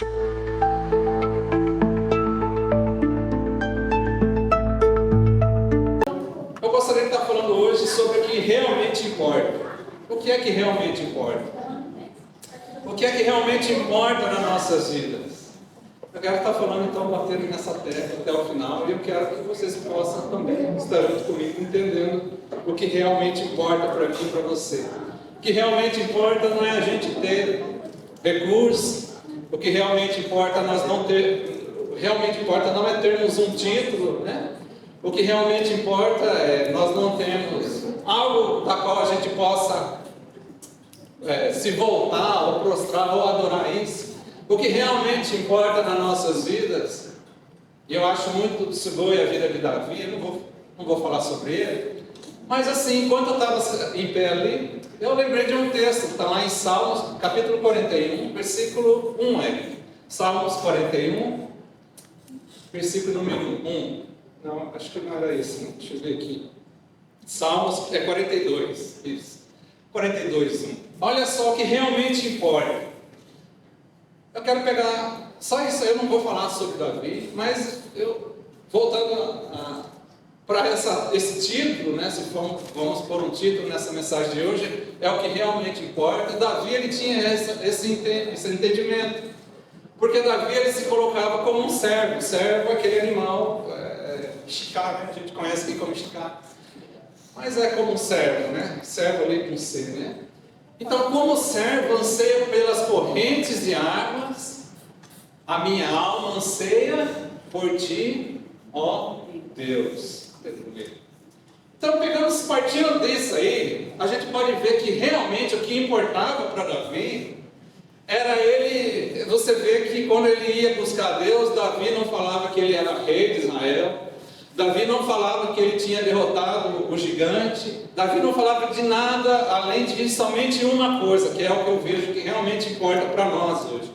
Eu gostaria de estar falando hoje sobre o que realmente importa. O que é que realmente importa? O que é que realmente importa nas nossas vidas? Eu quero estar falando, então, batendo nessa tecla até o final, e eu quero que vocês possam também estar junto comigo, entendendo o que realmente importa para mim e para você. O que realmente importa não é a gente ter recursos, o que realmente importa realmente importa não é termos um título, né? O que realmente importa é nós não termos algo da qual a gente possa se voltar, ou prostrar, ou adorar isso. O que realmente importa nas nossas vidas, e eu acho muito do Segui a vida de Davi, eu não vou falar sobre ele, mas assim, enquanto eu estava em pé ali, eu lembrei de um texto que está lá em Salmos, capítulo 41, versículo 1. Salmos 41, versículo número 1. Não, acho que não era esse, não. Deixa eu ver aqui. Salmos 42, isso. 42, 1. Olha só o que realmente importa. Eu quero pegar só isso aí, eu não vou falar sobre Davi, mas voltando para esse título, né, se vamos pôr um título nessa mensagem de hoje, é o que realmente importa. Davi, ele tinha esse entendimento, porque Davi, ele se colocava como um servo é aquele animal, chicá, né? A gente conhece aqui como chicá, mas é como um servo, né, servo ali com C, né? Então, como servo, anseia pelas correntes de águas, a minha alma anseia por ti, ó Deus. Então, partindo disso aí, a gente pode ver que realmente o que importava para Davi era ele. Você vê que quando ele ia buscar Deus, Davi não falava que ele era rei de Israel. Davi não falava que ele tinha derrotado o gigante. Davi não falava de nada além de somente uma coisa, que é o que eu vejo que realmente importa para nós hoje.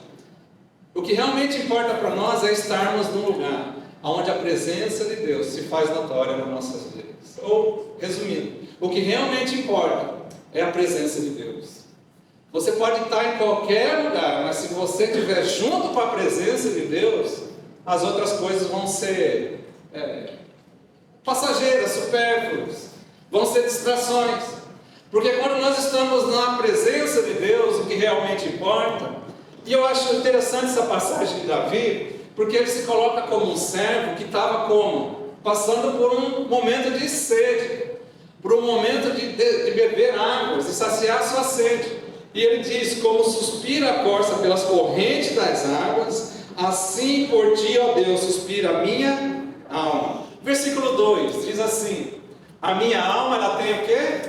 O que realmente importa para nós é estarmos num lugar onde a presença de Deus se faz notória nas nossas vidas. Ou, resumindo, o que realmente importa é a presença de Deus. Você pode estar em qualquer lugar, mas se você estiver junto com a presença de Deus, as outras coisas vão ser passageiras, supérfluas, vão ser distrações, porque quando nós estamos na presença de Deus, o que realmente importa, e eu acho interessante essa passagem de Davi, porque ele se coloca como um servo que estava como? Passando por um momento de sede, por um momento de beber águas, de saciar sua sede, e ele diz, como suspira a corça pelas correntes das águas, assim por ti, ó Deus, suspira a minha alma. Versículo 2 diz assim: a minha alma, ela tem o quê?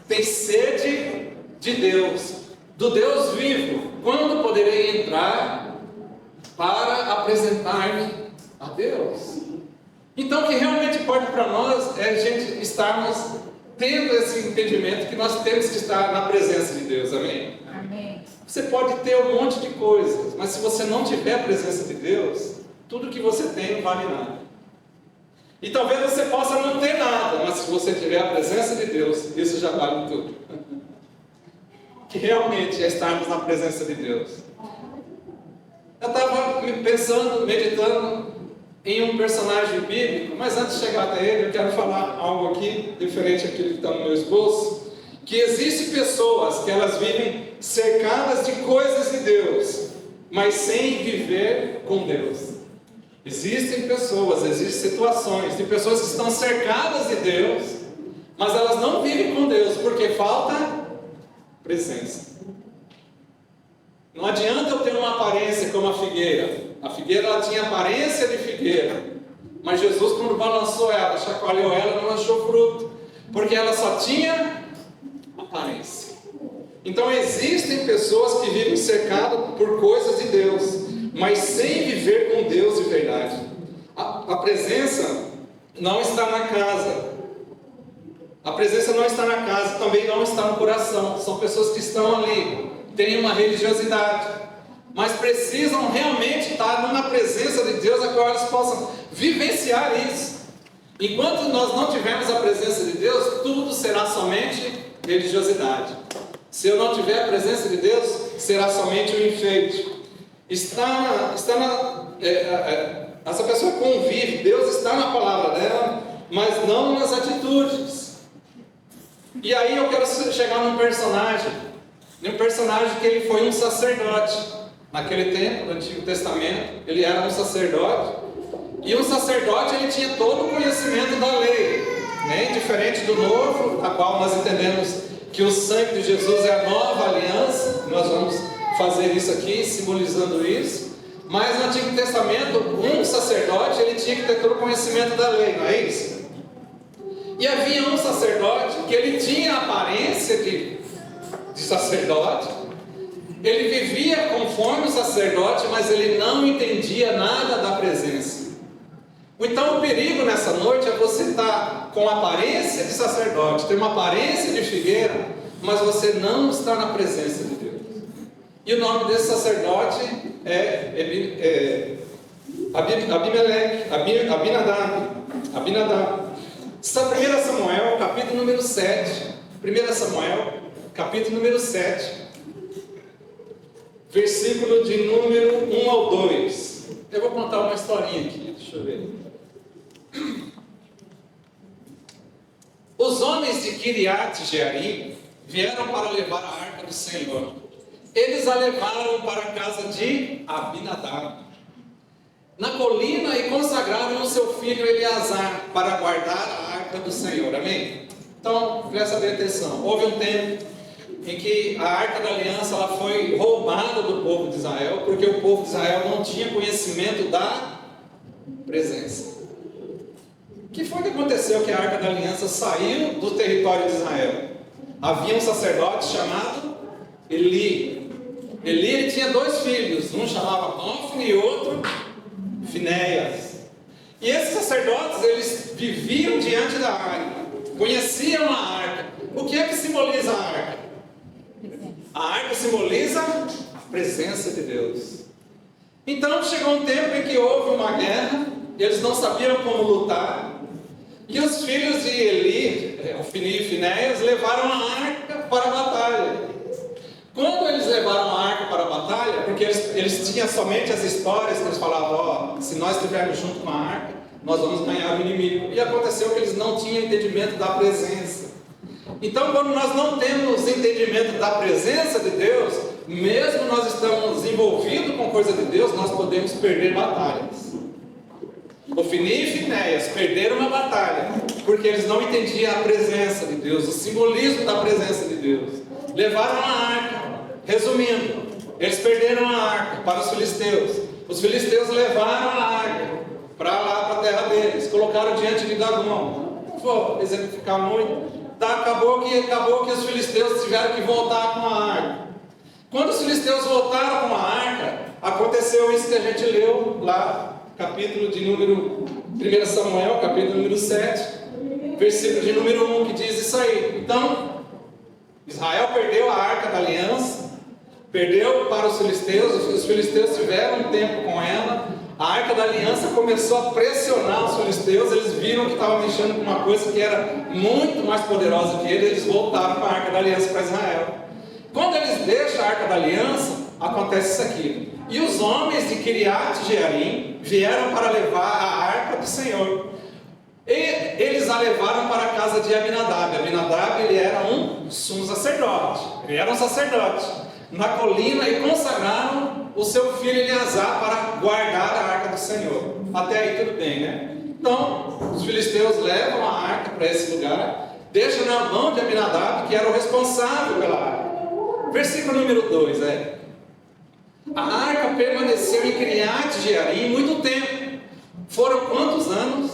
Tem sede de Deus, do Deus vivo. Quando poderei entrar para apresentar-me a Deus? Então, o que realmente importa para nós é a gente estarmos tendo esse entendimento que nós temos que estar na presença de Deus, amém? Amém. Você pode ter um monte de coisas, mas se você não tiver a presença de Deus, tudo que você tem não vale nada. E talvez você possa não ter nada, mas se você tiver a presença de Deus, isso já vale tudo. Que realmente é estarmos na presença de Deus. Eu estava pensando, meditando em um personagem bíblico, mas antes de chegar até ele, eu quero falar algo aqui, diferente daquilo que está no meu esboço, que existem pessoas que elas vivem cercadas de coisas de Deus, mas sem viver com Deus. Existem pessoas, existem situações de pessoas que estão cercadas de Deus, mas elas não vivem com Deus, porque falta presença. Não adianta eu ter uma aparência como a figueira. A figueira, ela tinha aparência de figueira, mas Jesus, quando balançou ela, chacoalhou ela, não achou fruto, porque ela só tinha aparência. Então existem pessoas que vivem cercadas por coisas de Deus, mas sem viver com Deus de verdade. A presença não está na casa. A presença não está na casa, também não está no coração. São pessoas que estão ali, têm uma religiosidade, mas precisam realmente estar na presença de Deus, a qual elas possam vivenciar isso. Enquanto nós não tivermos a presença de Deus, tudo será somente religiosidade. Se eu não tiver a presença de Deus, será somente um enfeite. essa pessoa convive, Deus está na palavra dela, mas não nas atitudes. E aí eu quero chegar num personagem que ele foi um sacerdote. Naquele tempo, no Antigo Testamento, ele era um sacerdote. E um sacerdote, ele tinha todo o conhecimento da lei, né? Diferente do Novo, a qual nós entendemos que o sangue de Jesus é a nova aliança. Nós vamos fazer isso aqui, simbolizando isso. Mas no Antigo Testamento, um sacerdote, ele tinha que ter todo o conhecimento da lei, não é isso? E havia um sacerdote que ele tinha a aparência de sacerdote, ele vivia conforme o sacerdote, mas ele não entendia nada da presença. Então o perigo nessa noite é você estar com a aparência de sacerdote, ter uma aparência de figueira, mas você não está na presença de Deus. E o nome desse sacerdote é Abinadab. Está em 1 Samuel, capítulo número 7. 1 Samuel, capítulo número 7. Versículo de número 1 ao 2. Eu vou contar uma historinha aqui, deixa eu ver. Os homens de Kiriat Jearim vieram para levar a arca do Senhor. Eles a levaram para a casa de Abinadab na colina e consagraram o seu filho Eleazar para guardar a arca do Senhor. Amém? Então, presta bem atenção. Houve um tempo em que a arca da aliança ela foi roubada do povo de Israel, porque o povo de Israel não tinha conhecimento da presença. O que foi que aconteceu que a arca da aliança saiu do território de Israel? Havia um sacerdote chamado Eli. Ele tinha 2 filhos, um chamava Ofni e outro Finéias. E esses sacerdotes, eles viviam diante da arca, conheciam a arca. O que é que simboliza a arca? A arca simboliza a presença de Deus. Então chegou um tempo em que houve uma guerra, eles não sabiam como lutar, e os filhos de Eli, Ofni e Finéias, levaram a arca para a batalha. Quando eles levaram a arca para a batalha, porque eles tinham somente as histórias que eles falavam, se nós estivermos junto com a arca, nós vamos ganhar o inimigo. E aconteceu que eles não tinham entendimento da presença. Então, quando nós não temos entendimento da presença de Deus, mesmo nós estamos envolvidos com coisa de Deus, nós podemos perder batalhas. Ofni e Finéias perderam uma batalha, porque eles não entendiam a presença de Deus, o simbolismo da presença de Deus. Levaram a arca. Resumindo, eles perderam a arca para os filisteus. Os filisteus levaram a arca para lá, para a terra deles, colocaram diante de Dagom. Vou exemplificar muito. Acabou que os filisteus tiveram que voltar com a arca. Quando os filisteus voltaram com a arca, aconteceu isso que a gente leu lá, capítulo de número 1 Samuel, capítulo número 7, versículo de número 1, que diz isso aí. Então, Israel perdeu a arca da aliança, perdeu para os filisteus tiveram um tempo com ela, a arca da aliança começou a pressionar os filisteus, eles viram que estavam mexendo com uma coisa que era muito mais poderosa que eles voltaram com a arca da aliança para Israel. Quando eles deixam a arca da aliança, acontece isso aqui. E os homens de Kiriat Jearim vieram para levar a arca do Senhor. E eles a levaram para a casa de Abinadab. Abinadab, ele era um sumo sacerdote. Ele era um sacerdote. Na colina, e consagraram o seu filho Eleazar para guardar a arca do Senhor. Até aí tudo bem, né? Então, os filisteus levam a arca para esse lugar, deixam na mão de Abinadab, que era o responsável pela arca. Versículo número 2, a arca permaneceu em Kiriat Jearim muito tempo. Foram quantos anos?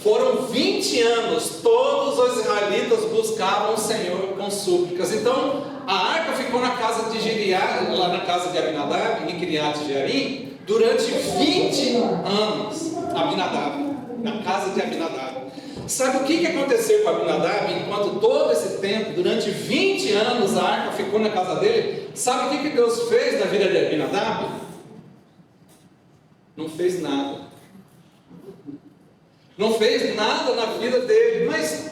Foram 20 anos, todos os israelitas buscavam o Senhor com súplicas. Então, a arca ficou na casa de Giliad, lá na casa de Abinadab, em Kiriat Jearim, durante 20 anos. Abinadab, na casa de Abinadab. Sabe o que aconteceu com Abinadab? Enquanto todo esse tempo, durante 20 anos, a arca ficou na casa dele, sabe o que Deus fez na vida de Abinadab? Não fez nada. Não fez nada na vida dele, mas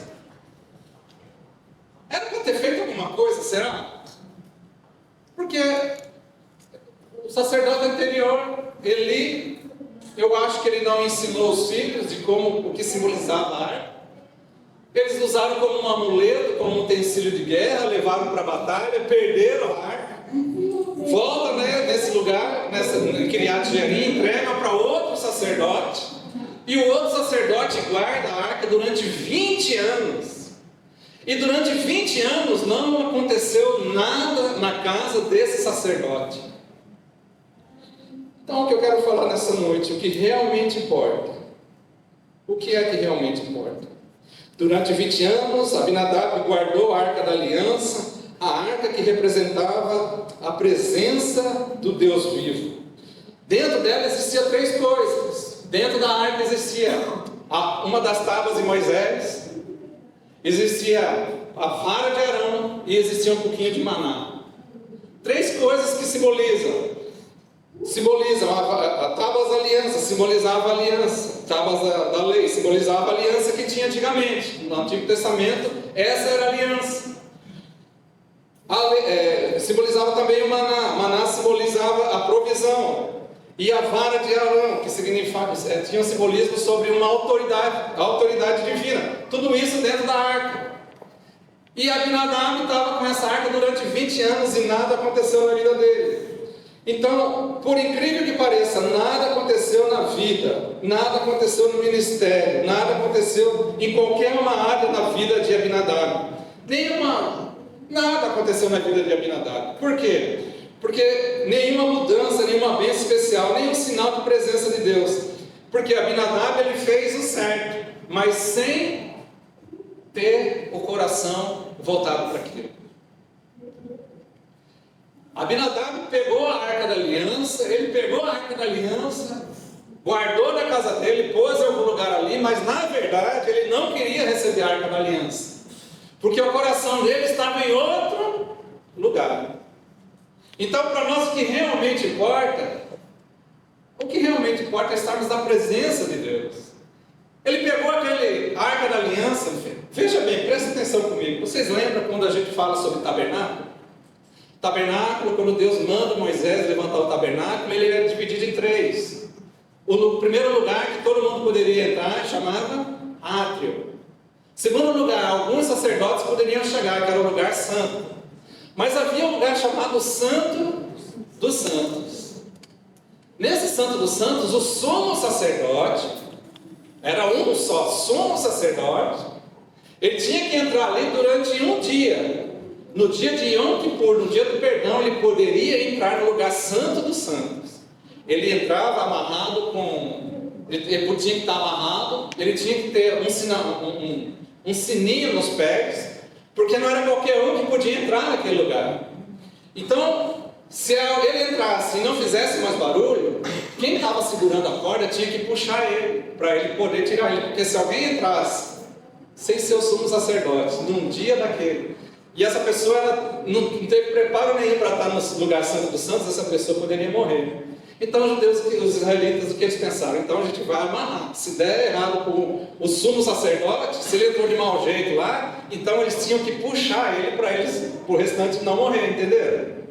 era para ter feito alguma coisa, será? Porque sacerdote anterior, Eli, eu acho que ele não ensinou os filhos de como, o que simbolizava a arca. Eles usaram como um amuleto, como um utensílio de guerra, levaram para a batalha, perderam a arca. Volta, nesse lugar, em Kiriat Jearim, entrega para outro sacerdote. E o outro sacerdote guarda a arca durante 20 anos. E durante 20 anos não aconteceu nada na casa desse sacerdote. Então o que eu quero falar nessa noite, o que realmente importa. O que é que realmente importa? Durante 20 anos, Abinadab guardou a arca da aliança, a arca que representava a presença do Deus vivo. Dentro dela existiam 3 coisas. Dentro da arca existia uma das tábuas de Moisés, existia a vara de Arão e existia um pouquinho de maná. 3 coisas que simbolizam a tábuas da aliança, simbolizava a aliança. Tábuas da lei, simbolizava a aliança que tinha antigamente. No Antigo Testamento, essa era a aliança. Simbolizava também o maná. Maná simbolizava a provisão. E a vara de Arão, que tinha um simbolismo sobre uma autoridade divina. Tudo isso dentro da arca. E Abinadab estava com essa arca durante 20 anos e nada aconteceu na vida dele. Então, por incrível que pareça, nada aconteceu na vida, nada aconteceu no ministério, nada aconteceu em qualquer uma área da vida de Abinadab. Nada aconteceu na vida de Abinadab. Por quê? Porque nenhuma mudança, nenhuma bênção especial, nenhum sinal de presença de Deus. Porque Abinadab ele fez o certo, mas sem ter o coração voltado para aquilo. Abinadab pegou a arca da aliança, guardou na casa dele, pôs em algum lugar ali, mas na verdade ele não queria receber a arca da aliança, porque o coração dele estava em outro lugar. Então, para nós o que realmente importa é estarmos na presença de Deus. Ele pegou aquele arca da aliança, veja bem, presta atenção comigo. Vocês lembram quando a gente fala sobre tabernáculo? Tabernáculo, quando Deus manda Moisés levantar o tabernáculo, ele era dividido em 3. O primeiro lugar que todo mundo poderia entrar chamava átrio. Segundo lugar, alguns sacerdotes poderiam chegar, que era o lugar santo. Mas havia um lugar chamado Santo dos Santos. Nesse Santo dos Santos, o sumo sacerdote, era um só, sumo sacerdote, ele tinha que entrar ali durante um dia. No dia de Yom Kippur, no dia do perdão, ele poderia entrar no lugar Santo dos Santos. Ele entrava amarrado ele tinha que estar amarrado, ele tinha que ter um sininho nos pés, porque não era qualquer um que podia entrar naquele lugar. Então, se ele entrasse e não fizesse mais barulho, quem estava segurando a corda tinha que puxar ele, para ele poder tirar ele, porque se alguém entrasse sem ser o sumo sacerdote, num dia daquele, e essa pessoa não teve preparo nenhum para estar no lugar santo dos santos, essa pessoa poderia morrer. Então os israelitas, o que eles pensaram? Então a gente vai amarrar. Se der errado com o sumo sacerdote, se ele entrou de mau jeito lá, então eles tinham que puxar ele para o restante não morrer, entenderam?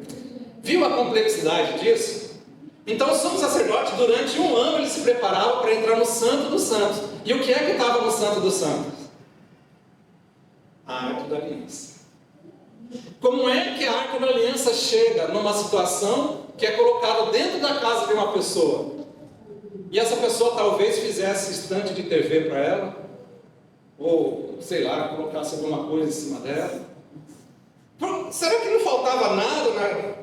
Viu a complexidade disso? Então o sumo sacerdote, durante um ano, ele se preparava para entrar no Santo dos Santos. E o que é que estava no Santo dos Santos? A Arca da Aliança. Como é que a Arca da Aliança chega numa situação que é colocada dentro da casa de uma pessoa? E essa pessoa talvez fizesse estante de TV para ela, ou sei lá, colocasse alguma coisa em cima dela. Será que não faltava nada, né?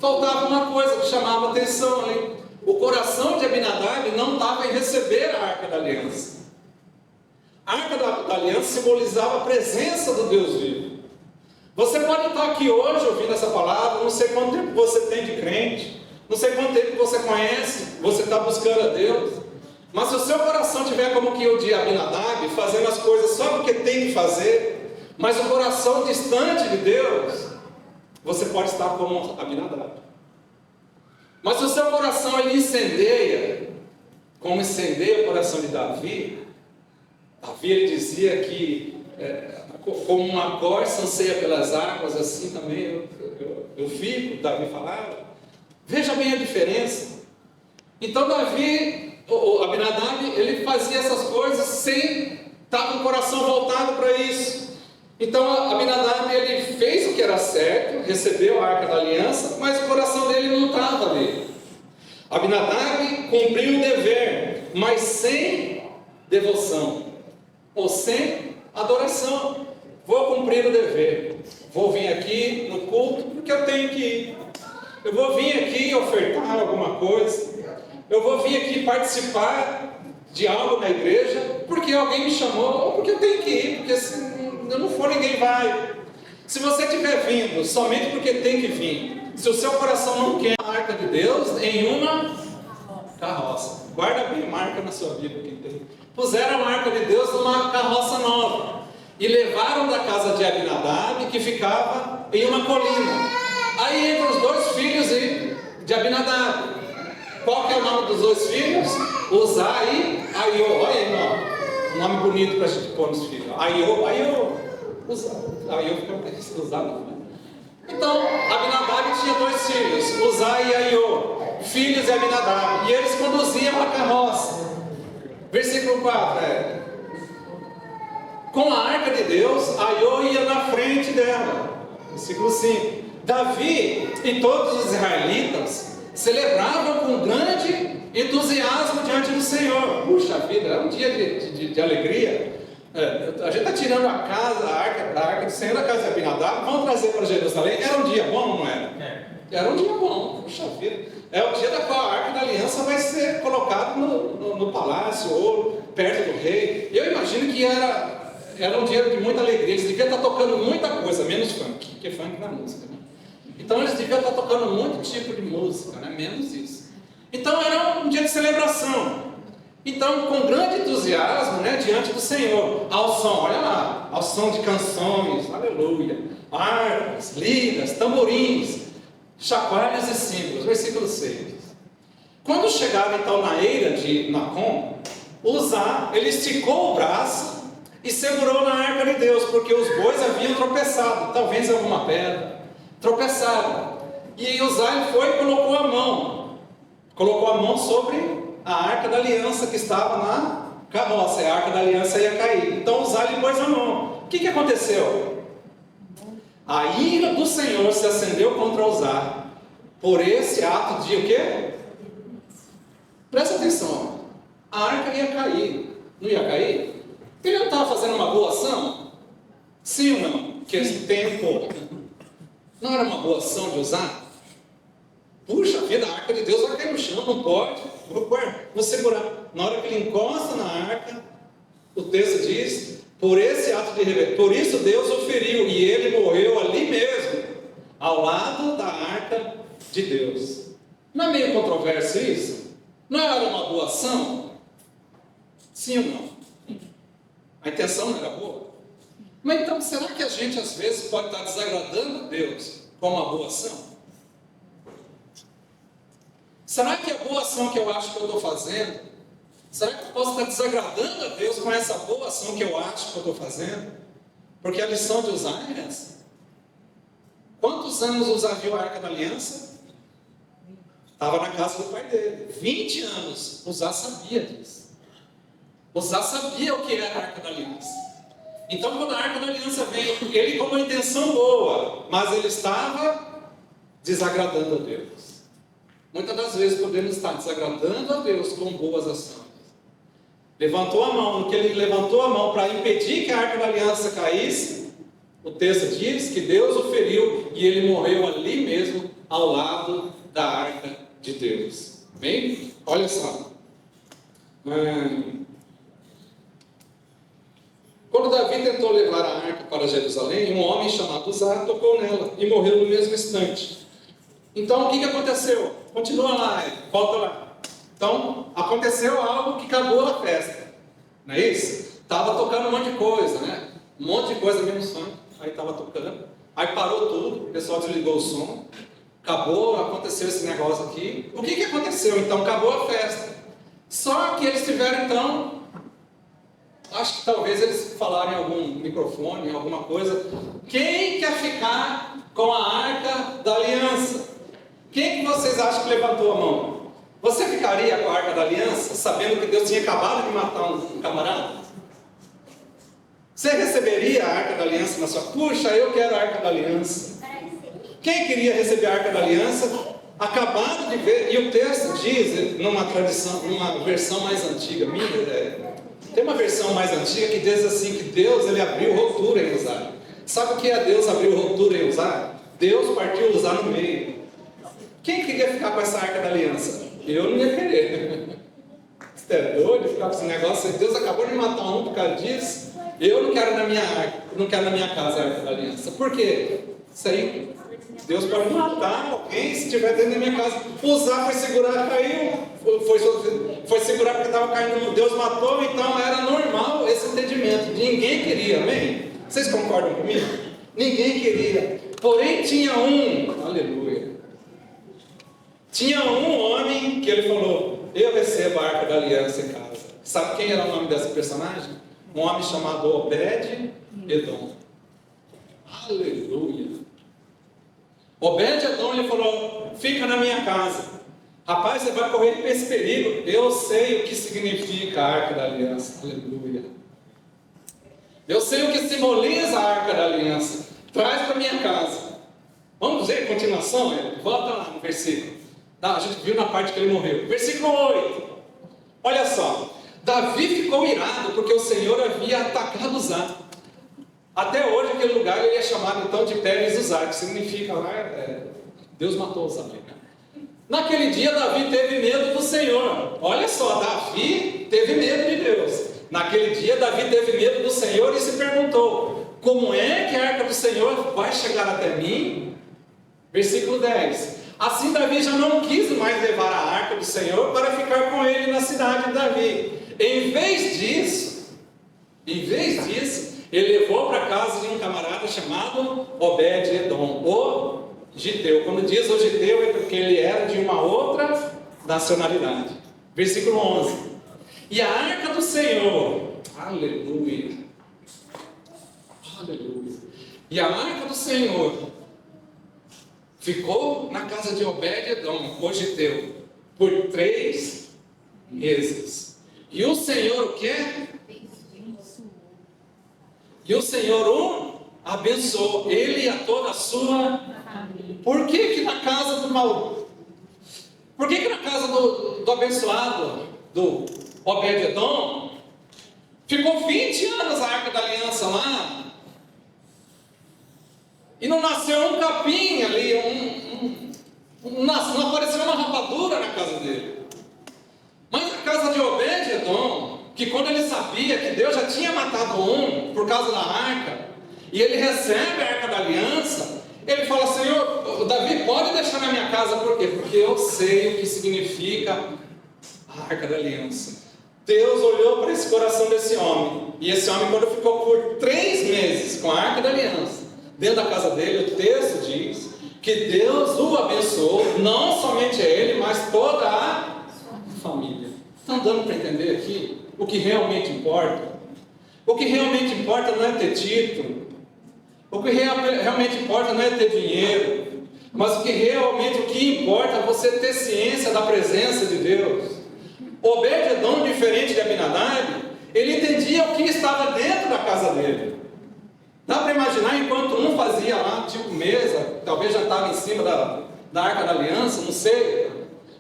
Faltava uma coisa que chamava atenção ali. O coração de Abinadab não estava em receber a Arca da Aliança. A Arca da Aliança simbolizava a presença do Deus vivo. Você pode estar aqui hoje ouvindo essa palavra, não sei quanto tempo você tem de crente, não sei quanto tempo você conhece, você está buscando a Deus, mas se o seu coração tiver como que o de Abinadab, fazendo as coisas só porque tem que fazer, mas o coração distante de Deus, você pode estar como Abinadab. Mas se o seu coração ele incendeia, como incendeia o coração de Davi, ele dizia que como uma corça anseia pelas águas, assim também eu fico, Davi falava. Veja bem a diferença. Então Davi, Abinadab, ele fazia essas coisas sem estar com o coração voltado para isso. Então Abinadab, ele fez o que era certo, recebeu a arca da aliança, mas o coração dele não estava ali. Abinadab cumpriu o dever, mas sem devoção, ou sem adoração. Vou cumprir o dever, vou vir aqui no culto porque eu tenho que ir. Eu vou vir aqui ofertar alguma coisa, eu vou vir aqui participar de algo na igreja porque alguém me chamou, ou porque eu tenho que ir, porque se eu não for ninguém vai. Se você estiver vindo somente porque tem que vir, se o seu coração não quer a arca de Deus em uma carroça, guarda bem, marca na sua Bíblia quem tem. Puseram a arca de Deus numa carroça nova e levaram da casa de Abinadab, que ficava em uma colina. Aí entram os dois filhos de Abinadab. Qual que é o nome dos dois filhos? Uzá e Aiô. Olha aí, ó, um nome bonito para a gente pôr nos filhos. Aiô, Uzá. Aiô fica parecido, Uzá não, né? Então, Abinadab tinha dois filhos, Uzá e Aiô, filhos de Abinadab, e eles conduziam a carroça. Versículo 4, com a arca de Deus, Aiô ia na frente dela. Versículo 5. Davi e todos os israelitas celebravam com grande entusiasmo diante do Senhor. Puxa vida, é um dia de alegria. A gente está tirando a arca do Senhor da casa de Abinadab, vamos trazer para Jerusalém. Era um dia bom, não era? Era um dia bom, puxa vida. É o dia da qual a arca da aliança vai ser colocada no palácio ou perto do rei. Eu imagino que era um dia de muita alegria. Eles deviam estar tocando muita coisa, menos funk, porque funk não é música, né? Então eles deviam estar tocando muito tipo de música, né? Menos isso. Então era um dia de celebração. Então, com grande entusiasmo, né, diante do Senhor, ao som, olha lá, ao som de canções, aleluia, harpas, liras, tamborins, chacoalhos e símbolos. Versículo 6. Quando chegaram então na eira de Nacon, Uzá, ele esticou o braço e segurou na arca de Deus, porque os bois haviam tropeçado, talvez em alguma pedra, tropeçaram. E Uzá foi e colocou a mão sobre a arca da aliança que estava na carroça, e a arca da aliança ia cair. Então Uzá lhe pôs a mão. O que aconteceu? A ira do Senhor se acendeu contra Uzá por esse ato de o quê? Presta atenção, a arca ia cair, não ia cair? Ele não estava fazendo uma boa ação? Sim ou não? Que esse tempo não era uma boa ação de Uzá? Puxa vida, a arca de Deus vai cair no chão, não pode. Vou segurar. Na hora que ele encosta na arca, o texto diz, por esse ato de rebelião, por isso Deus o feriu, e ele morreu ali mesmo, ao lado da arca de Deus. Não é meio controverso isso? Não era uma boa ação? Sim ou não? A intenção não era boa? Mas então, será que a gente às vezes pode estar desagradando a Deus com uma boa ação? Será que a boa ação que eu acho que eu estou fazendo, será que eu posso estar desagradando a Deus com essa boa ação que eu acho que eu estou fazendo? Porque a lição de Uzá é essa. Quantos anos Uzá viu a arca da aliança? Estava na casa do pai dele. 20 anos. Uzá sabia disso. Uzá sabia o que era a arca da aliança. Então, quando a arca da aliança veio, ele com uma intenção boa, mas ele estava desagradando a Deus. Muitas das vezes podemos estar desagradando a Deus com boas ações. Levantou a mão, no que ele levantou a mão para impedir que a arca da aliança caísse, o texto diz que Deus o feriu e ele morreu ali mesmo, ao lado da arca de Deus. Bem? Olha só. Quando Davi tentou levar a arca para Jerusalém, um homem chamado Uzá tocou nela e morreu no mesmo instante. Então, o que aconteceu? Continua lá, volta lá. Então, aconteceu algo que acabou a festa. Não é isso? Estava tocando um monte de coisa, né? Um monte de coisa menos som. Aí estava tocando. Aí parou tudo, o pessoal desligou o som. Acabou, aconteceu esse negócio aqui. O que aconteceu? Então, acabou a festa. Só que eles tiveram, então... Acho que talvez eles falaram em algum microfone, alguma coisa. Quem quer ficar com a arca da aliança? Quem que vocês acham que levantou a mão? Você ficaria com a Arca da Aliança, sabendo que Deus tinha acabado de matar um camarada? Você receberia a Arca da Aliança na sua... Puxa, eu quero a Arca da Aliança. Quem queria receber a Arca da Aliança? Acabado de ver, e o texto diz, numa tradição, numa versão mais antiga, tem uma versão mais antiga que diz assim, que Deus, ele abriu rotura em Uzá. Sabe o que é Deus abriu rotura em Uzá? Deus partiu Uzá no meio. Quem queria ficar com essa Arca da Aliança? Eu não ia querer. Você é doido ficar com esse negócio? Deus acabou de matar um por causa disso. Eu não quero na minha arca, não quero na minha casa a Arca da Aliança. Por quê? Isso aí, Deus pode matar alguém se estiver dentro da minha casa. Uzá foi segurar, caiu. Foi segurar porque estava caindo. Deus matou, então era normal esse entendimento. Ninguém queria, amém? Vocês concordam comigo? Ninguém queria. Porém tinha um, aleluia. Tinha um homem que ele falou: eu recebo a Arca da Aliança em casa. Sabe quem era o nome desse personagem? Um homem chamado Obed-Edom. Aleluia. Obed-Edom, ele falou: fica na minha casa. Rapaz, você vai correr esse perigo. Eu sei o que significa a Arca da Aliança. Aleluia. Eu sei o que simboliza a Arca da Aliança. Traz para minha casa. Vamos ver a continuação? Volta lá no versículo. A gente viu na parte que ele morreu. Versículo 8. Olha só. Davi ficou irado porque o Senhor havia atacado Uzá. Até hoje aquele lugar ele é chamado então de Pérez Uzá, que significa lá, Deus matou Uzá. Né? Naquele dia Davi teve medo do Senhor. Olha só, Davi teve medo de Deus. Naquele dia Davi teve medo do Senhor e se perguntou: como é que a Arca do Senhor vai chegar até mim? Versículo 10. Assim Davi já não quis mais levar a Arca do Senhor para ficar com ele na cidade de Davi. Em vez disso, ele levou para a casa de um camarada chamado Obed-Edom, o Giteu. Quando diz o Giteu é porque ele era de uma outra nacionalidade. Versículo 11. E a Arca do Senhor, aleluia, aleluia. E a Arca do Senhor ficou na casa de Obed-Edom, o Giteu, por 3 meses. E o Senhor o quê? E o Senhor o abençoou, ele e a toda a sua família. Por que na casa do mal? Por que na casa do abençoado, do Obed-Edom, ficou 20 anos a Arca da Aliança lá? E não nasceu um capim ali, não apareceu uma rapadura na casa dele. Mas a casa de Obed-Edom, que quando ele sabia que Deus já tinha matado um por causa da arca, e ele recebe a Arca da Aliança, ele fala: Senhor, Davi, pode deixar na minha casa. Por quê? Porque eu sei o que significa a Arca da Aliança. Deus olhou para esse coração desse homem, e esse homem, quando ficou por 3 meses com a Arca da Aliança dentro da casa dele, o texto diz que Deus o abençoou, não somente ele, mas toda a família. Estão dando para entender aqui o que realmente importa? O que realmente importa não é ter título, o que realmente importa não é ter dinheiro, mas o que importa é você ter ciência da presença de Deus. Obed-Edom, diferente de Abinadab, ele entendia o que estava dentro da casa dele. Dá para imaginar, enquanto um fazia lá, tipo mesa, talvez já estava em cima da Arca da Aliança, não sei.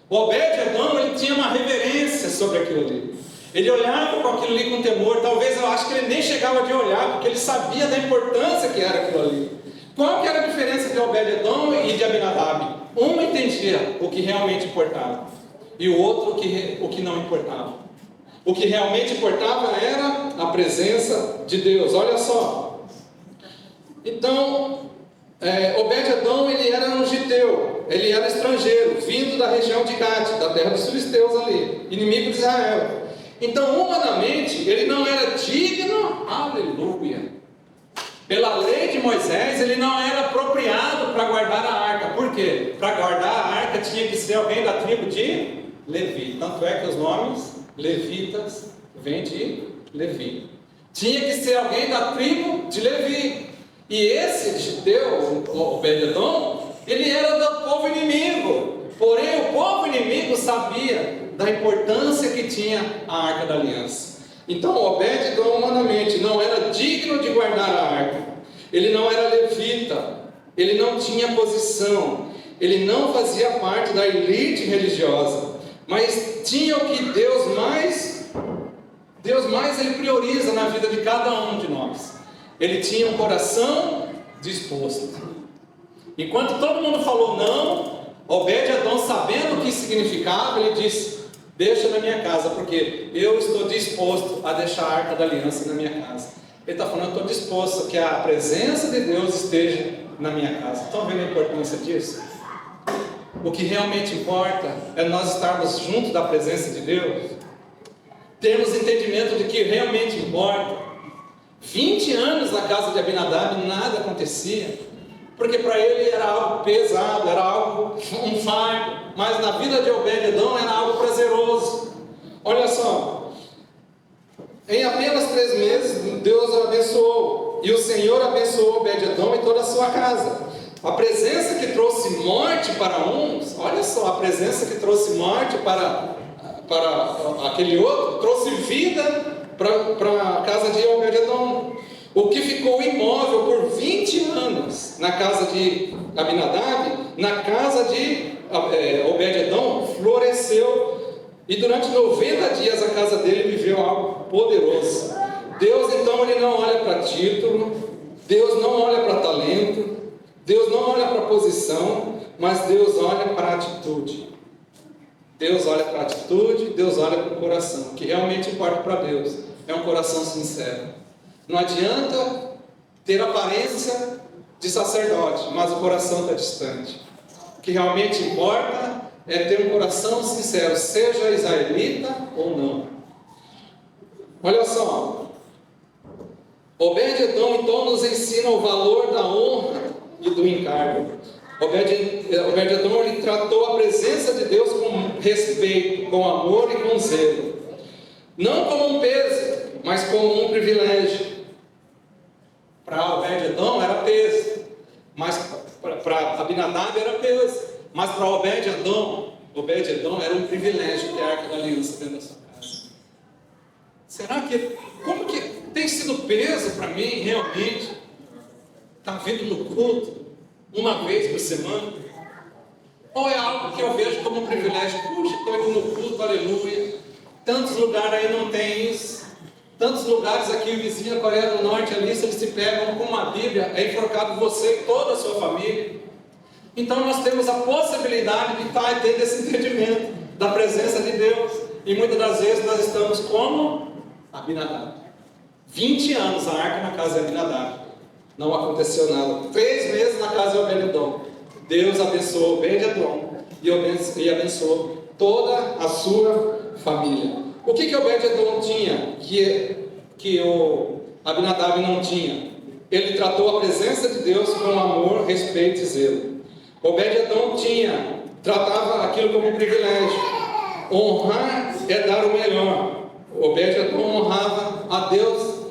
O Obed-Edom, ele tinha uma reverência sobre aquilo ali. Ele olhava para aquilo ali com temor. Talvez eu acho que ele nem chegava de olhar, porque ele sabia da importância que era aquilo ali. Qual que era a diferença de Obed-Edom e de Abinadab? Um entendia o que realmente importava, e o outro o que não importava. O que realmente importava era a presença de Deus. Olha só. Então, Obed-Edom, ele era um giteu, ele era estrangeiro, vindo da região de Gade, da terra dos filisteus ali, inimigo de Israel. Então, humanamente, ele não era digno, aleluia. Pela lei de Moisés, ele não era apropriado para guardar a arca. Por quê? Para guardar a arca tinha que ser alguém da tribo de Levi. Tanto é que os nomes levitas vêm de Levi. Tinha que ser alguém da tribo de Levi. E esse giteu, Obed-Edom, Ele era do povo inimigo, porém o povo inimigo sabia da importância que tinha a Arca da Aliança. Então Obed-edom humanamente não era digno de guardar a arca, ele não era levita, ele não tinha posição, ele não fazia parte da elite religiosa, mas tinha o que Deus mais ele prioriza na vida de cada um de nós. Ele tinha um coração disposto. Enquanto todo mundo falou não, Obed-edom, sabendo o que significava, ele disse: deixa na minha casa, porque eu estou disposto a deixar a Arca da Aliança na minha casa. Ele está falando: eu estou disposto a que a presença de Deus esteja na minha casa. Estão vendo a importância disso? O que realmente importa é nós estarmos junto da presença de Deus, termos entendimento de que realmente importa. 20 anos na casa de Abinadab nada acontecia, porque para ele era algo pesado, era algo, um fardo, mas na vida de Obed-edom era algo prazeroso. Olha só, em apenas 3 meses Deus o abençoou, e o Senhor abençoou Obed-edom e toda a sua casa. A presença que trouxe morte para uns, olha só, a presença que trouxe morte para aquele outro, trouxe vida para a casa de Obed-edom. O que ficou imóvel por 20 anos na casa de Abinadab, na casa de Obed-edom, floresceu. E durante 90 dias a casa dele viveu algo poderoso. Deus então ele não olha para título, Deus não olha para talento, Deus não olha para posição, mas Deus olha para a atitude. Deus olha para a atitude, Deus olha para o coração. O que realmente importa para Deus é um coração sincero. Não adianta ter aparência de sacerdote, mas o coração está distante. O que realmente importa é ter um coração sincero, seja israelita ou não. Olha só, Obed-edom então nos ensina o valor da honra e do encargo. Obed-edom ele tratou a presença de Deus com respeito, com amor e com zelo, não como um peso, mas como um privilégio. Para Obed-edom era peso, mas para Abinadab era peso, mas para Obed-edom era um privilégio ter a Arca da Aliança dentro da sua casa. Será que, como que tem sido peso para mim realmente estar vindo no culto uma vez por semana? Ou é algo que eu vejo como um privilégio? Puxa, estou indo no culto, aleluia. Tantos lugares aí não tem isso. Tantos lugares aqui, vizinho da Coreia do Norte, ali, se eles se pegam com uma Bíblia, é enforcado você e toda a sua família. Então nós temos a possibilidade de estar tendo esse entendimento da presença de Deus. E muitas das vezes nós estamos como Abinadab. 20 anos a arca na casa de Abinadab. Não aconteceu nada. 3 meses na casa de Obed-edom. Deus abençoou Obed-edom e abençoou toda a sua família. O que Obed-edom tinha que o Abinadab não tinha? Ele tratou a presença de Deus com amor, respeito e zelo. Obed-edom tratava aquilo como um privilégio. Honrar é dar o melhor. Obed-edom honrava a Deus,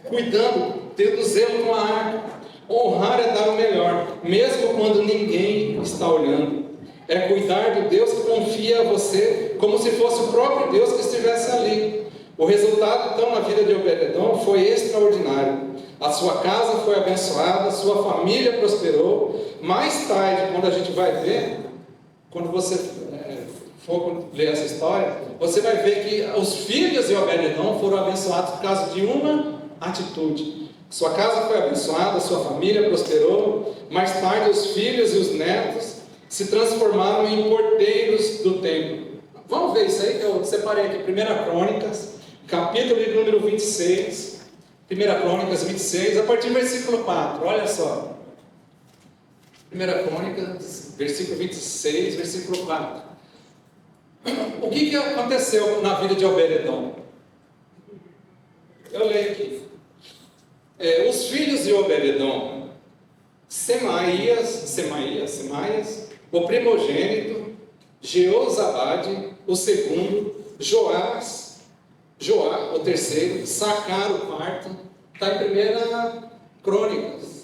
cuidando, tendo zelo com a arca. Honrar é dar o melhor, mesmo quando ninguém está olhando. É cuidar do Deus que confia a você, como se fosse o próprio Deus que estivesse ali. O resultado, então, na vida de Obed-edom foi extraordinário. A sua casa foi abençoada, a sua família prosperou. Mais tarde, quando a gente vai ver, quando você for ler essa história, você vai ver que os filhos de Obed-edom foram abençoados por causa de uma atitude. Sua casa foi abençoada, sua família prosperou. Mais tarde, os filhos e os netos se transformaram em porteiros do templo. Vamos ver isso aí que eu separei aqui. 1 Crônicas, capítulo de número 26. 1 Crônicas 26, a partir do versículo 4. Olha só. 1 Crônicas, versículo 26, versículo 4. O que aconteceu na vida de Obed-edom? Eu leio aqui. Os filhos de Obed-edom, Semaías, o primogênito, Jeozabade, o segundo, Joá, o terceiro, Sacar, o quarto. Está em 1 Crônicas.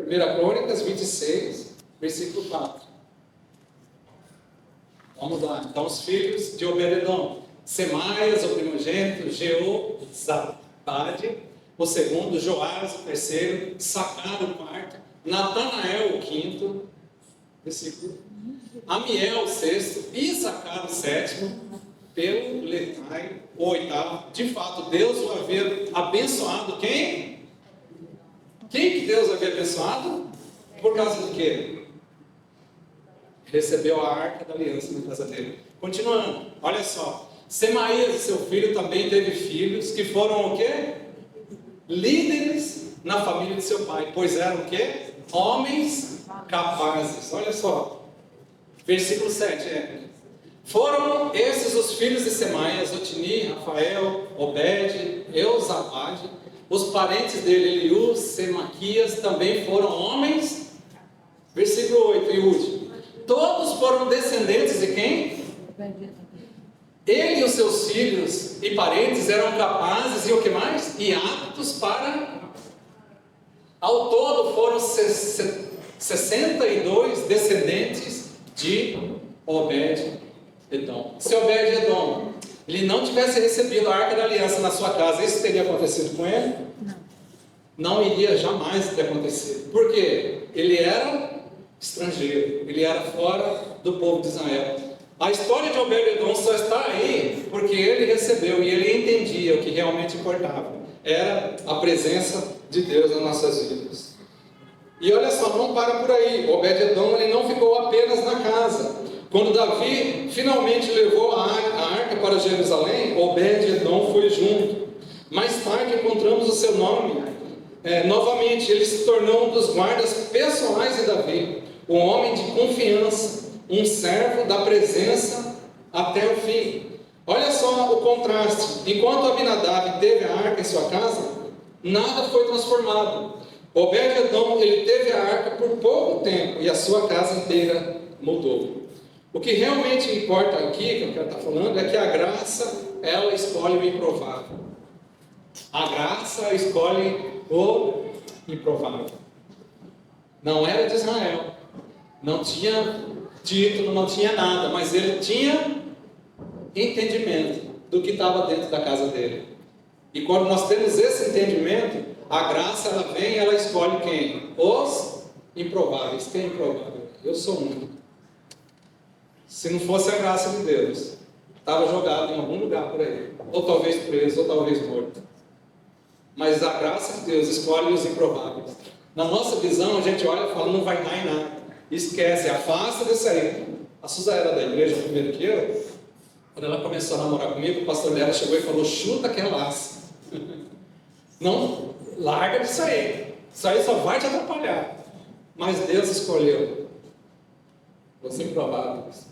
1 Crônicas 26, Versículo 4. Vamos lá. Então, os filhos de Obed-edom: Semaias, o primogênito; Jeozabade, o segundo; Joás, o terceiro; Sacar, o quarto; Natanael, o quinto. Versículo. Amiel, o sexto; Isacar, o sétimo; pelo Letai, o oitavo. De fato, Deus o havia abençoado. Quem? Quem que Deus havia abençoado? Por causa do quê? Recebeu a arca da aliança na casa dele. Continuando, olha só. Semaías, seu filho, também teve filhos que foram o quê? Líderes na família de seu pai, pois eram o quê? Homens capazes. Olha só. Versículo 7. Foram esses os filhos de Semaías: Otni, Rafael, Obed, Euzabade. Os parentes dele, Eliú, Semaquias, também foram homens. Versículo 8 e último. Todos foram descendentes de quem? Ele e os seus filhos e parentes eram capazes e o que mais? E aptos para... Ao todo foram 62 descendentes de Obed-edom. Se Obed-edom ele não tivesse recebido a arca da aliança na sua casa, isso teria acontecido com ele? Não iria jamais ter acontecido. Por quê? Ele era estrangeiro, ele era fora do povo de Israel. A história de Obed-edom só está aí porque ele recebeu e ele entendia o que realmente importava. Era a presença de Deus nas nossas vidas. E olha só, não para por aí. Obed-edom ele não ficou apenas na casa. Quando Davi finalmente levou a arca para Jerusalém, Obed-edom foi junto. Mais tarde encontramos o seu nome. Novamente, ele se tornou um dos guardas pessoais de Davi, um homem de confiança, um servo da presença até o fim. Olha só o contraste. Enquanto Abinadab teve a arca em sua casa, nada foi transformado. Obed-edom ele teve a arca por pouco tempo e a sua casa inteira mudou. O que realmente importa aqui, que eu quero estar falando, é que a graça, ela escolhe o improvável. A graça escolhe o improvável. Não era de Israel, não tinha título, não tinha nada, mas ele tinha entendimento do que estava dentro da casa dele. E quando nós temos esse entendimento, a graça ela vem e ela escolhe quem? Os improváveis. Quem é improvável? Eu sou um. Se não fosse a graça de Deus, estava jogado em algum lugar por aí, ou talvez preso, ou talvez morto. Mas a graça de Deus escolhe os improváveis. Na nossa visão, a gente olha e fala, não vai dar em nada. Esquece, afasta disso aí. A Suza era da igreja primeiro que eu. Quando ela começou a namorar comigo, o pastor dela chegou e falou, chuta que é laço. Não, larga disso aí. Isso aí só vai te atrapalhar. Mas Deus escolheu os improváveis.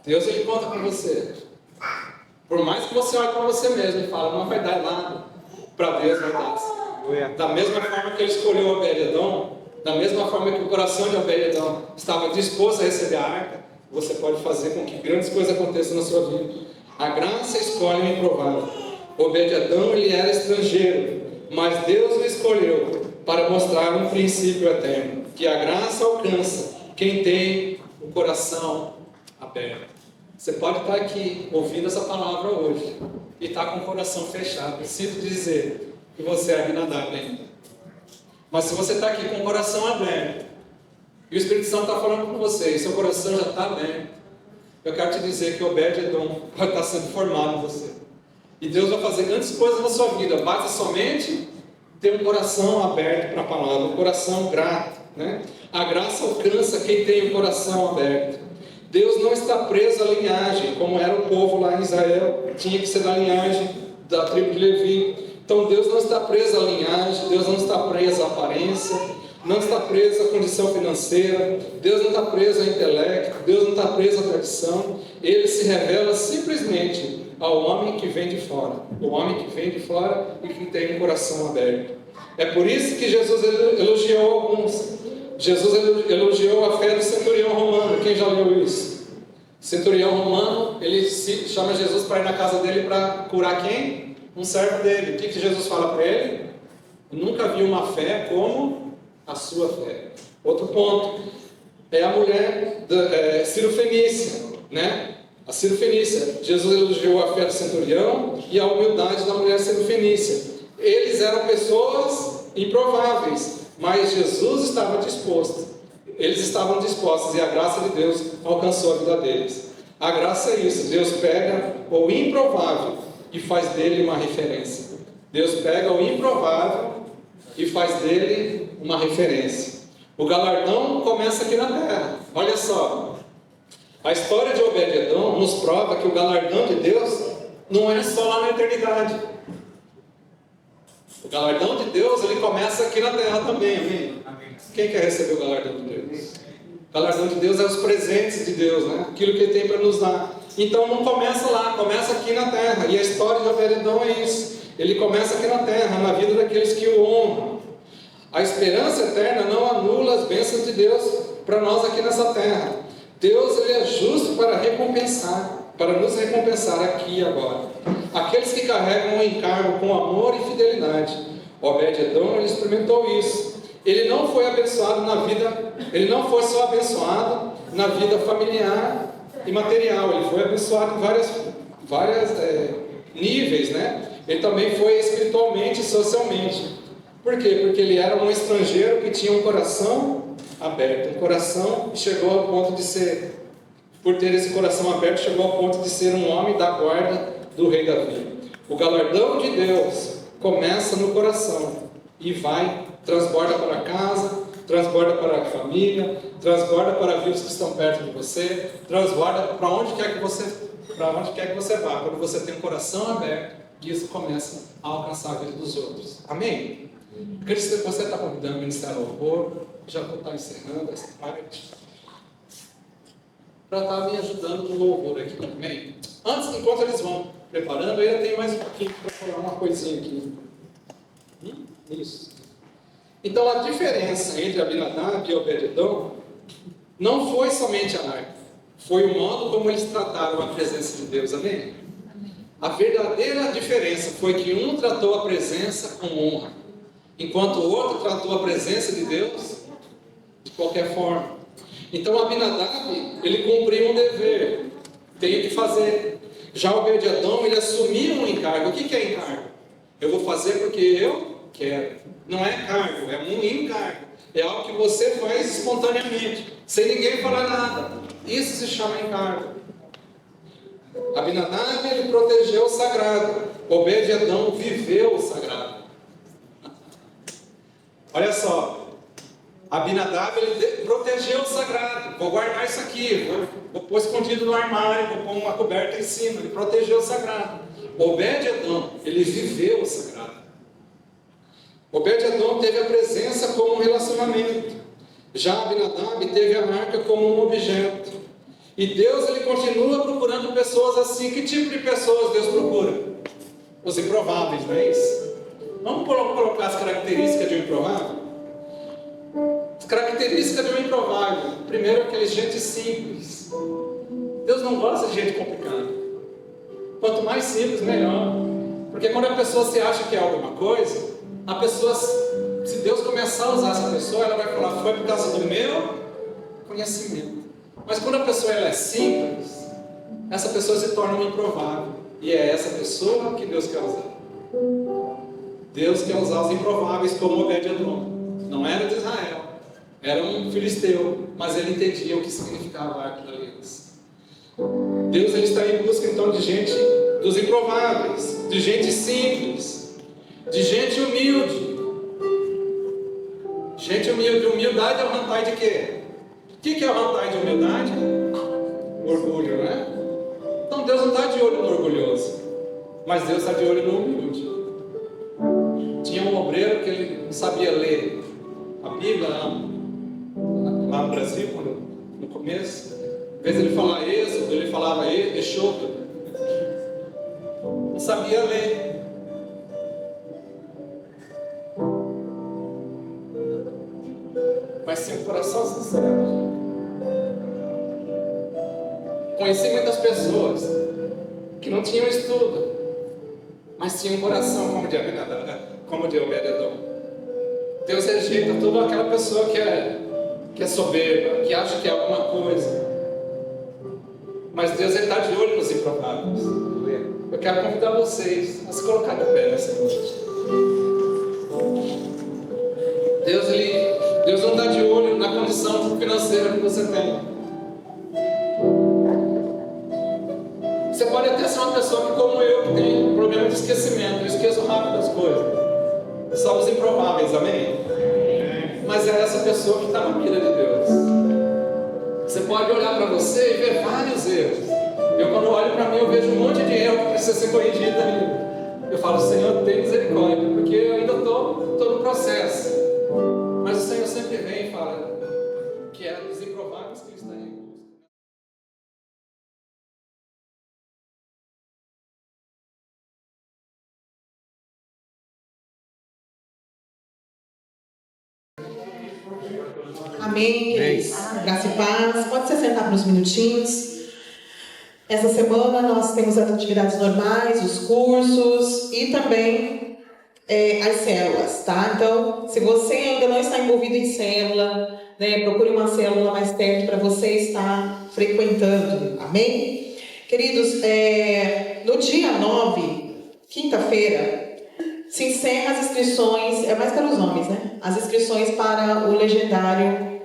Deus ele conta com você. Por mais que você olhe para você mesmo e fale, não vai dar nada, para Deus vai dar. Da mesma forma que ele escolheu Obed-edom, da mesma forma que o coração de Obed-edom estava disposto a receber a arca, você pode fazer com que grandes coisas aconteçam na sua vida. A graça escolhe o improvável. Obed-edom ele era estrangeiro, mas Deus o escolheu para mostrar um princípio eterno, que a graça alcança quem tem o coração aberto. Você pode estar aqui ouvindo essa palavra hoje e estar com o coração fechado. Sinto dizer que você é Abinadab ainda. Mas se você está aqui com o coração aberto e o Espírito Santo está falando com você e seu coração já está aberto, eu quero te dizer que Obed-edom pode estar sendo formado em você. E Deus vai fazer grandes coisas na sua vida. Basta somente ter um coração aberto para a palavra, um coração grato, né? A graça alcança quem tem o coração aberto. Deus não está preso à linhagem, como era o povo lá em Israel, tinha que ser da linhagem da tribo de Levi. Então Deus não está preso à linhagem, Deus não está preso à aparência, não está preso à condição financeira, Deus não está preso ao intelecto, Deus não está preso à tradição. Ele se revela simplesmente ao homem que vem de fora, o homem que vem de fora e que tem um coração aberto. É por isso que Jesus elogiou alguns. Jesus elogiou a fé do centurião romano. Quem já leu isso? O centurião romano, ele chama Jesus para ir na casa dele para curar quem? Um servo dele. O que Jesus fala para ele? Eu nunca vi uma fé como a sua fé. Outro ponto é a mulher Ciro-Fenícia, né? A Ciro-Fenícia. Jesus elogiou a fé do centurião e a humildade da mulher Ciro-Fenícia. Eles eram pessoas improváveis, mas Jesus estava disposto. Eles estavam dispostos e a graça de Deus alcançou a vida deles. A graça é isso, Deus pega o improvável e faz dele uma referência. Deus pega o improvável e faz dele uma referência. O galardão começa aqui na terra. Olha só, a história de Obed-Edom nos prova que o galardão de Deus não é só lá na eternidade. O galardão de Deus, ele começa aqui na terra também, amém? Quem quer receber o galardão de Deus? O galardão de Deus é os presentes de Deus, né? Aquilo que Ele tem para nos dar. Então não começa lá, começa aqui na terra. E a história de Obed-Edom é isso. Ele começa aqui na terra, na vida daqueles que o honram. A esperança eterna não anula as bênçãos de Deus para nós aqui nessa terra. Deus, ele é justo para recompensar, para nos recompensar aqui e agora. Aqueles que carregam o encargo com amor e fidelidade. Obed-Edom, ele experimentou isso. Ele não foi abençoado na vida, ele não foi só abençoado na vida familiar e material, ele foi abençoado em vários níveis, né? Ele também foi espiritualmente e socialmente. Por quê? Porque ele era um estrangeiro que tinha um coração aberto, um coração que chegou ao ponto de ser, por ter esse coração aberto, chegou ao ponto de ser um homem da guarda do rei Davi. O galardão de Deus começa no coração e transborda para casa, transborda para a família, transborda para vivos que estão perto de você, transborda para onde quer que você vá. Quando você tem um coração aberto, isso começa a alcançar a vida dos outros. Amém? Cristo, você está convidando o Ministério Louvor, já vou estar encerrando essa parte, para estar me ajudando no louvor aqui. Amém? Antes, enquanto eles vão preparando, eu ainda tenho mais um pouquinho para falar uma coisinha aqui. Isso. Então a diferença entre Abinadab e Obed-Edom não foi somente a arca, foi o modo como eles trataram a presença de Deus, amém? A verdadeira diferença foi que um tratou a presença com honra, enquanto o outro tratou a presença de Deus de qualquer forma. Então Abinadab, ele cumpriu um dever, tem que fazer. Já Obed-Edom, ele assumiu um encargo. O que é encargo? Eu vou fazer porque eu quero. Não é cargo, é um encargo. É algo que você faz espontaneamente, sem ninguém falar nada. Isso se chama encargo. Abinadab, ele protegeu o sagrado. Obed-Edom viveu o sagrado. Olha só. Abinadab, ele protegeu o sagrado. Vou guardar isso aqui, vou pôr escondido no armário, vou pôr uma coberta em cima. Ele protegeu o sagrado. Obed-Edom, ele viveu o sagrado. Obed-Edom teve a presença como um relacionamento. Já Abinadab teve a marca como um objeto. E Deus, ele continua procurando pessoas assim. Que tipo de pessoas Deus procura? Os improváveis, não é isso? Vamos colocar as características de um improvável? As características de um improvável. Primeiro, aquele gente simples. Deus não gosta de gente complicada. Quanto mais simples, melhor. Porque quando a pessoa se acha que é alguma coisa, a pessoa, se Deus começar a usar essa pessoa, ela vai falar, foi por causa do meu conhecimento. Mas quando a pessoa ela é simples, essa pessoa se torna um improvável. E é essa pessoa que Deus quer usar. Deus quer usar os improváveis como Obed-Edom. Não era de Israel, era um filisteu, mas ele entendia o que significava a arca da aliança. Deus, ele está em busca então de gente, dos improváveis, de gente simples, de gente humilde. Gente humilde. Humildade é o rantai de quê? O que é o rantai de humildade? Orgulho, né? Então Deus não está de olho no orgulhoso, mas Deus está de olho no humilde. Tinha um obreiro que ele não sabia ler a Bíblia lá no Brasil, no começo. Em vez de ele falar Êxodo, ele falava Exodo. Não sabia ler. Mas tinha um coração sincero. Conheci muitas pessoas que não tinham estudo, mas tinham um coração como de Obed-Edom. Deus rejeita toda aquela pessoa que é que é soberba, que acha que é alguma coisa. Mas Deus está de olho nos improváveis. Eu quero convidar vocês a se colocar de pé nessa noite. Deus não está de olho na condição financeira que você tem. Você pode até ser uma pessoa que, como eu, que tem problema de esquecimento. Eu esqueço rápido as coisas. Somos improváveis, amém? Mas é essa pessoa que está na mira de Deus. Você pode olhar para você e ver vários erros. Eu, quando olho para mim, eu vejo um monte de erro que precisa ser corrigido ali. Eu falo, Senhor, tem misericórdia, porque eu ainda estou no processo. Mas o Senhor sempre vem e fala que é dos improváveis que Ele está em busca. Amém, queridos. Graça e paz. Pode se sentar por uns minutinhos. Essa semana nós temos as atividades normais, os cursos e também as células, tá? Então, se você ainda não está envolvido em célula, né, procure uma célula mais perto para você estar frequentando. Amém? Queridos, no dia 9, quinta-feira, se encerra as inscrições, é mais para os homens, né? As inscrições para o legendário,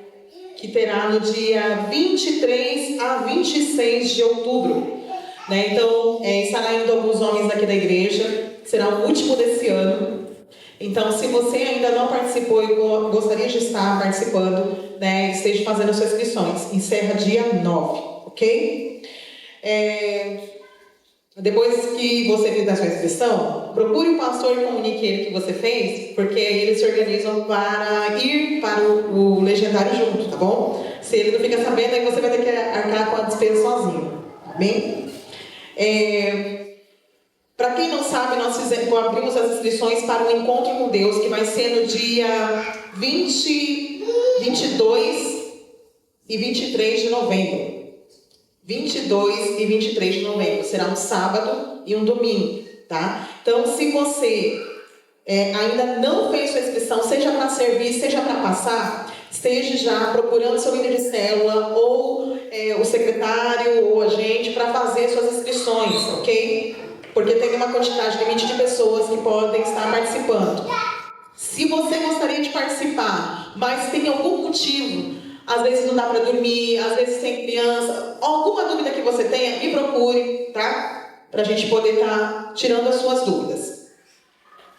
que terá no dia 23 a 26 de outubro. Né? Então, estará indo alguns homens aqui da igreja, será o último desse ano. Então, se você ainda não participou e gostaria de estar participando, né, esteja fazendo as suas inscrições. Encerra dia 9, ok? Depois que você fizer a sua inscrição, procure o pastor e comunique ele que você fez, porque aí eles se organizam para ir para o legendário junto, tá bom? Se ele não fica sabendo, aí você vai ter que arcar com a despesa sozinho, tá bem? Para quem não sabe, nós abrimos as inscrições para o Encontro com Deus, que vai ser no dia 20, 22 e 23 de novembro. 22 e 23 de novembro. Será um sábado e um domingo, tá? Então, se você ainda não fez sua inscrição, seja para servir, seja para passar, esteja já procurando seu líder de célula ou o secretário ou a gente para fazer suas inscrições, ok? Porque tem uma quantidade limite de pessoas que podem estar participando. Se você gostaria de participar, mas tem algum motivo, às vezes não dá para dormir, às vezes tem criança, alguma dúvida que você tenha, me procure, tá? Para a gente poder estar tirando as suas dúvidas.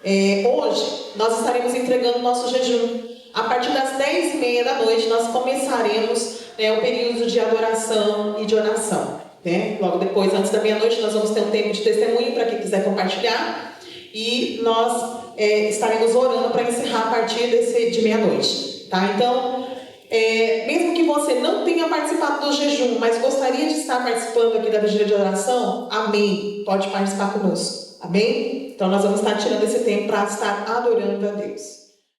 Hoje, nós estaremos entregando o nosso jejum. A partir das 10h30 da noite, nós começaremos o período de adoração e de oração. Né? Logo depois, antes da meia-noite, nós vamos ter um tempo de testemunho para quem quiser compartilhar. E nós estaremos orando para encerrar a partir de meia-noite. Tá? Então, mesmo que você não tenha participado do jejum, mas gostaria de estar participando aqui da vigília de oração, amém, pode participar conosco, amém? Então nós vamos estar tirando esse tempo para estar adorando a Deus.